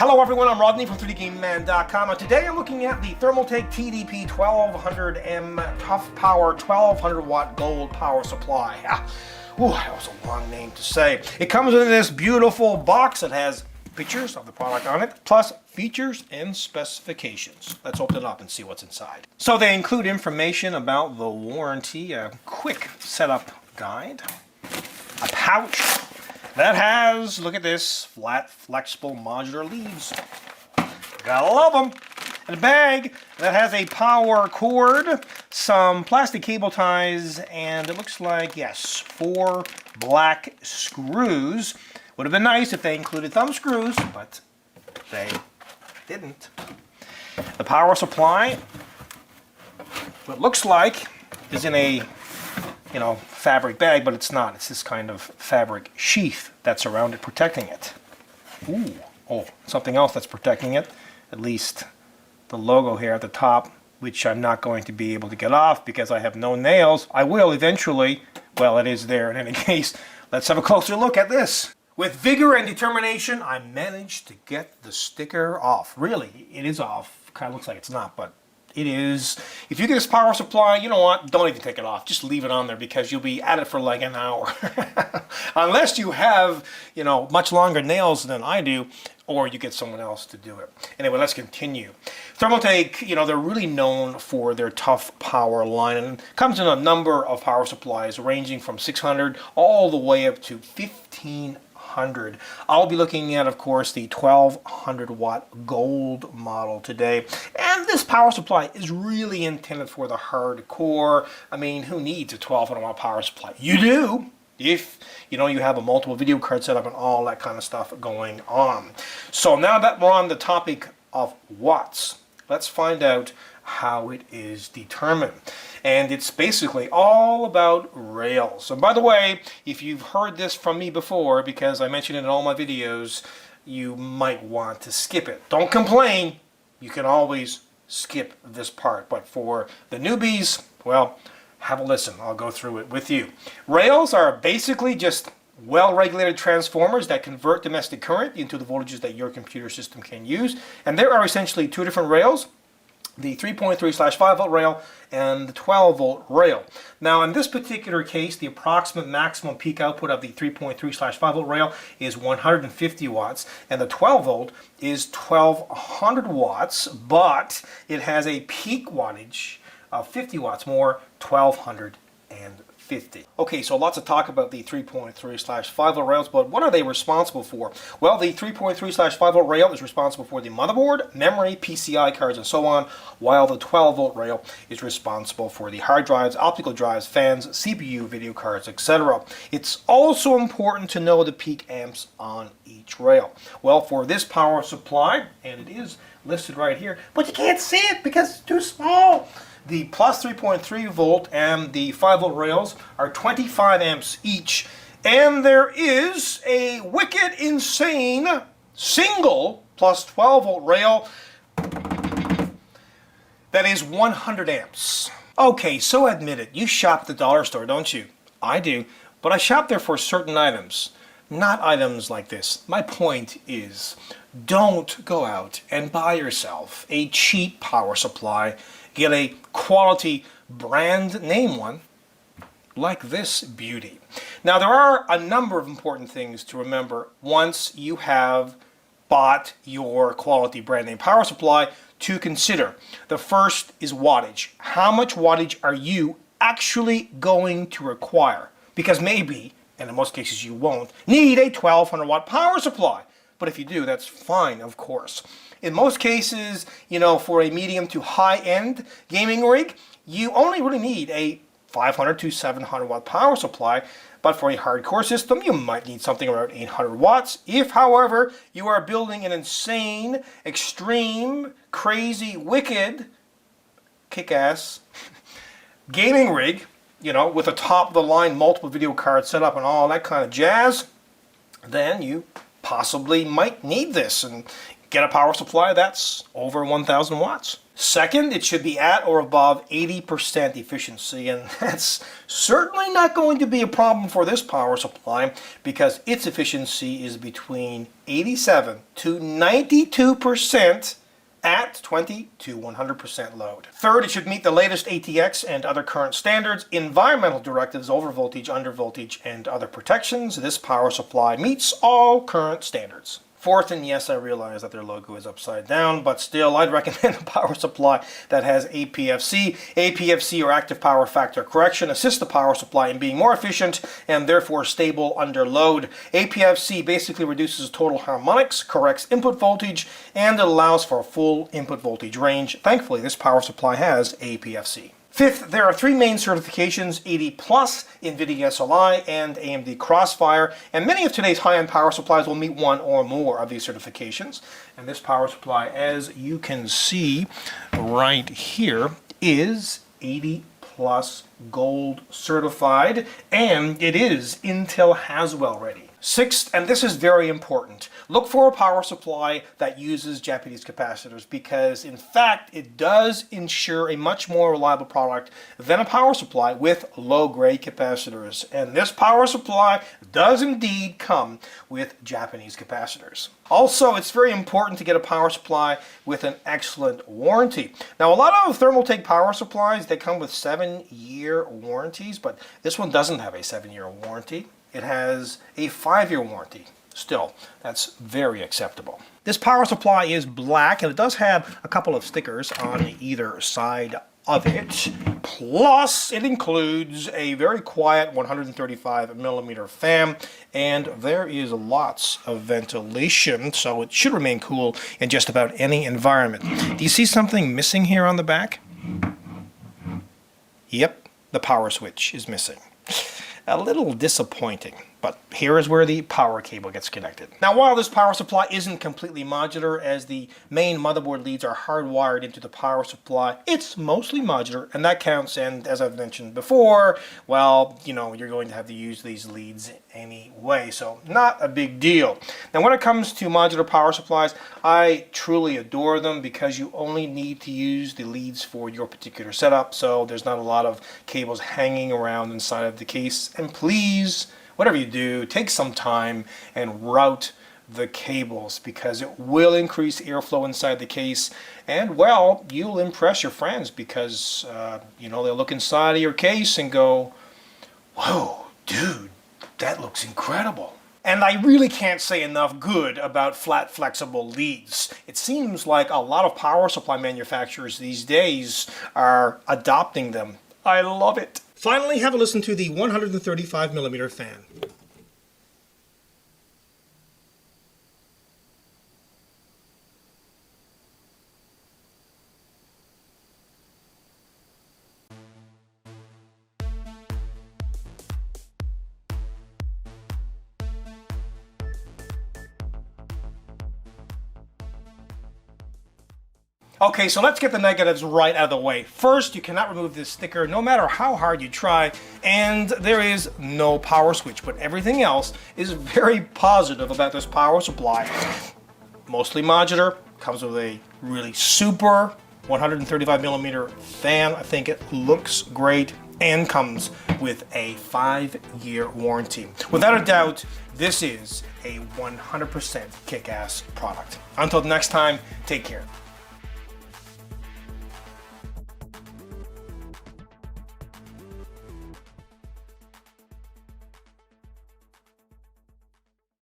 Hello everyone, I'm Rodney from 3DGameMan.com, and today I'm looking at the Thermaltake TDP-1200M Toughpower 1200W gold power supply. Ooh, that was a long name to say. It comes in this beautiful box that has pictures of the product on it, plus features and specifications. Let's open it up and see what's inside. So they include information about the warranty, a quick setup guide, a pouch that has, look at this, flat, flexible, modular leaves. Gotta love them. And a bag that has a power cord, some plastic cable ties, and it looks like, yes, 4 black screws. Would have been nice if they included thumb screws, but they didn't. The power supply, what it looks like, is in a fabric bag, but it's not. It's this kind of fabric sheath that's around it, protecting it. Ooh, oh, something else that's protecting it, at least the logo here at the top, which I'm not going to be able to get off because I have no nails. I will eventually. Well, it is there in any case. Let's have a closer look at this. With vigor and determination, I managed to get the sticker off. Really, it is off. Kind of looks like it's not, but it is. If you get this power supply, you know what? Don't even take it off. Just leave it on there because you'll be at it for like an hour. Unless you have, much longer nails than I do, or you get someone else to do it. Anyway, let's continue. Thermaltake, they're really known for their Toughpower line, and it comes in a number of power supplies ranging from 600 all the way up to 1500. I'll be looking at, of course, the 1200-watt gold model today. And this power supply is really intended for the hardcore. I mean, who needs a 1200-watt power supply? You do, if you have a multiple video card setup and all that kind of stuff going on. So now that we're on the topic of watts, let's find out how it is determined. And it's basically all about rails. And by the way, if you've heard this from me before, because I mentioned it in all my videos, you might want to skip it. Don't complain. You can always skip this part. But for the newbies, well, have a listen. I'll go through it with you. Rails are basically just well-regulated transformers that convert domestic current into the voltages that your computer system can use. And there are essentially 2 different rails: the 3.3/5 volt rail and the 12 volt rail. Now in this particular case, the approximate maximum peak output of the 3.3/5 volt rail is 150 watts, and the 12 volt is 1200 watts, but it has a peak wattage of 50 watts more, 1250. Okay, so lots of talk about the 3.3/5 volt rails, but what are they responsible for? Well, the 3.3/5 volt rail is responsible for the motherboard, memory, PCI cards, and so on, while the 12 volt rail is responsible for the hard drives, optical drives, fans, CPU, video cards, etc. It's also important to know the peak amps on each rail. Well, for this power supply, and it is listed right here, but you can't see it because it's too small. The plus 3.3 volt and the 5 volt rails are 25 amps each, and there is a wicked insane single plus 12 volt rail that is 100 amps. Okay, so admit it, you shop at the dollar store, don't you? I do, but I shop there for certain items, not items like this. My point is, don't go out and buy yourself a cheap power supply. Get a quality brand name one like this beauty. Now there are a number of important things to remember once you have bought your quality brand name power supply to consider. The first is wattage. How much wattage are you actually going to require? Because maybe, and in most cases you won't, need a 1200-watt power supply. But if you do, that's fine, of course. In most cases, for a medium to high-end gaming rig, you only really need a 500 to 700-watt power supply. But for a hardcore system, you might need something around 800 watts. If, however, you are building an insane, extreme, crazy, wicked, kick-ass gaming rig, with a top-of-the-line multiple video card setup and all that kind of jazz, then you possibly might need this and get a power supply that's over 1000 watts. Second, it should be at or above 80% efficiency, and that's certainly not going to be a problem for this power supply because its efficiency is between 87 to 92% at 20 to 100% load. Third, it should meet the latest ATX and other current standards, environmental directives, over voltage, under voltage, and other protections. This power supply meets all current standards. Fourth, and yes, I realize that their logo is upside down, but still, I'd recommend a power supply that has APFC. APFC, or active power factor correction, assists the power supply in being more efficient and therefore stable under load. APFC basically reduces total harmonics, corrects input voltage, and allows for a full input voltage range. Thankfully, this power supply has APFC. Fifth, there are three main certifications: 80+, NVIDIA SLI, and AMD Crossfire, and many of today's high-end power supplies will meet one or more of these certifications. And this power supply, as you can see right here, is 80+ gold certified, and it is Intel Haswell ready. Sixth, and this is very important, look for a power supply that uses Japanese capacitors because, in fact, it does ensure a much more reliable product than a power supply with low-grade capacitors. And this power supply does indeed come with Japanese capacitors. Also, it's very important to get a power supply with an excellent warranty. Now, a lot of Thermaltake power supplies, they come with 7-year warranties, but this one doesn't have a 7-year warranty. It has a 5-year warranty. Still, that's very acceptable. This power supply is black, and it does have a couple of stickers on either side of it. Plus, it includes a very quiet 135mm fan, and there is lots of ventilation, so it should remain cool in just about any environment. Do you see something missing here on the back? Yep, the power switch is missing. A little disappointing, but here is where the power cable gets connected. Now, while this power supply isn't completely modular, as the main motherboard leads are hardwired into the power supply, it's mostly modular, and that counts. And as I've mentioned before, well, you know, you're going to have to use these leads anyway, so not a big deal. Now, when it comes to modular power supplies, I truly adore them because you only need to use the leads for your particular setup, so there's not a lot of cables hanging around inside of the case. And please, whatever you do, take some time and route the cables because it will increase airflow inside the case, and well, you'll impress your friends because you know, they'll look inside of your case and go, whoa, dude, that looks incredible. And I really can't say enough good about flat flexible leads. It seems like a lot of power supply manufacturers these days are adopting them. I love it. Finally, have a listen to the 135mm fan. Okay, so let's get the negatives right out of the way. First, you cannot remove this sticker no matter how hard you try, and there is no power switch, but everything else is very positive about this power supply. Mostly modular, comes with a really super 135mm fan. I think it looks great, and comes with a 5-year warranty. Without a doubt, this is a 100% kick-ass product. Until next time, take care.